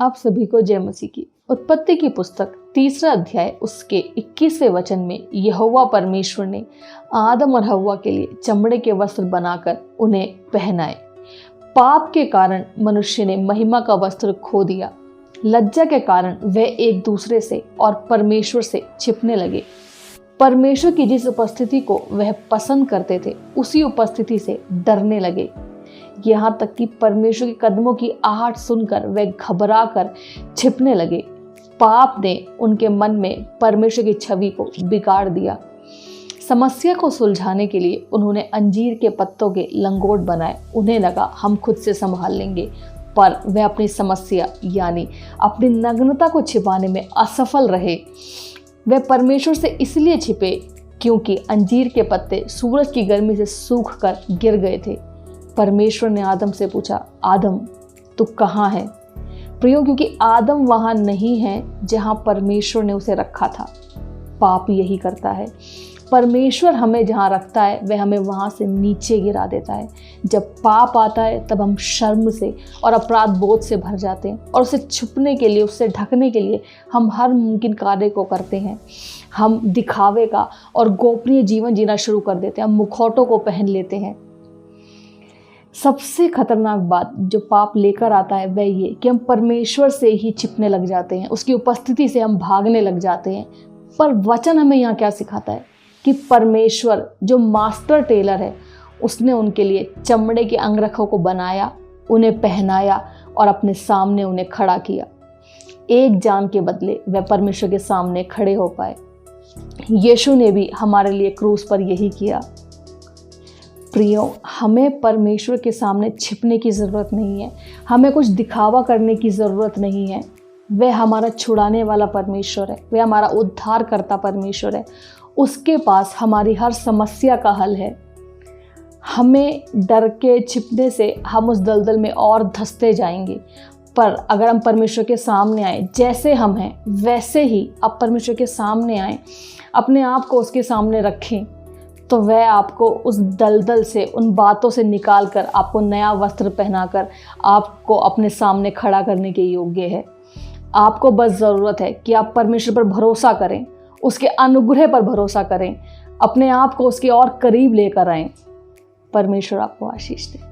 आप सभी को जय मसीह की। उत्पत्ति की पुस्तक 3 अध्याय उसके 21वें वचन में यहोवा परमेश्वर ने आदम और हव्वा के लिए चमड़े के वस्त्र बनाकर उन्हें पहनाए। पाप के कारण मनुष्य ने महिमा का वस्त्र खो दिया। लज्जा के कारण वे एक दूसरे से और परमेश्वर से छिपने लगे। परमेश्वर की जिस उपस्थिति को वह पसंद करते थे उसी उपस्थिति से डरने लगे। यहाँ तक कि परमेश्वर के कदमों की आहट सुनकर वे घबरा कर छिपने लगे। पाप ने उनके मन में परमेश्वर की छवि को बिगाड़ दिया। समस्या को सुलझाने के लिए उन्होंने अंजीर के पत्तों के लंगोट बनाए। उन्हें लगा हम खुद से संभाल लेंगे, पर वे अपनी समस्या यानी अपनी नग्नता को छिपाने में असफल रहे। वे परमेश्वर से इसलिए छिपे क्योंकि अंजीर के पत्ते सूरज की गर्मी से सूख कर गिर गए थे। परमेश्वर ने आदम से पूछा, आदम तू कहाँ है? प्रियो, क्योंकि आदम वहाँ नहीं है जहाँ परमेश्वर ने उसे रखा था। पाप यही करता है। परमेश्वर हमें जहाँ रखता है वह हमें वहाँ से नीचे गिरा देता है। जब पाप आता है तब हम शर्म से और अपराध बोध से भर जाते हैं और उसे छुपने के लिए, उससे ढकने के लिए हम हर मुमकिन कार्य को करते हैं। हम दिखावे का और गोपनीय जीवन जीना शुरू कर देते हैं। हम मुखौटों को पहन लेते हैं। सबसे खतरनाक बात जो पाप लेकर आता है वह ये कि हम परमेश्वर से ही छिपने लग जाते हैं, उसकी उपस्थिति से हम भागने लग जाते हैं। पर वचन हमें यहाँ क्या सिखाता है कि परमेश्वर जो मास्टर टेलर है उसने उनके लिए चमड़े के अंगरखों को बनाया, उन्हें पहनाया और अपने सामने उन्हें खड़ा किया। एक जान के बदले वह परमेश्वर के सामने खड़े हो पाए। यीशु ने भी हमारे लिए क्रूस पर यही किया। प्रियो, हमें परमेश्वर के सामने छिपने की ज़रूरत नहीं है। हमें कुछ दिखावा करने की ज़रूरत नहीं है। वह हमारा छुड़ाने वाला परमेश्वर है। वह हमारा उद्धार करता परमेश्वर है। उसके पास हमारी हर समस्या का हल है। हमें डर के छिपने से हम उस दलदल में और धंसते जाएंगे। पर अगर हम परमेश्वर के सामने आए, जैसे हम हैं वैसे ही आप परमेश्वर के सामने आए, अपने आप को उसके सामने रखें, तो वह आपको उस दलदल से, उन बातों से निकाल कर आपको नया वस्त्र पहनाकर आपको अपने सामने खड़ा करने के योग्य है। आपको बस ज़रूरत है कि आप परमेश्वर पर भरोसा करें, उसके अनुग्रह पर भरोसा करें, अपने आप को उसके और करीब लेकर आएं। परमेश्वर आपको आशीष दे।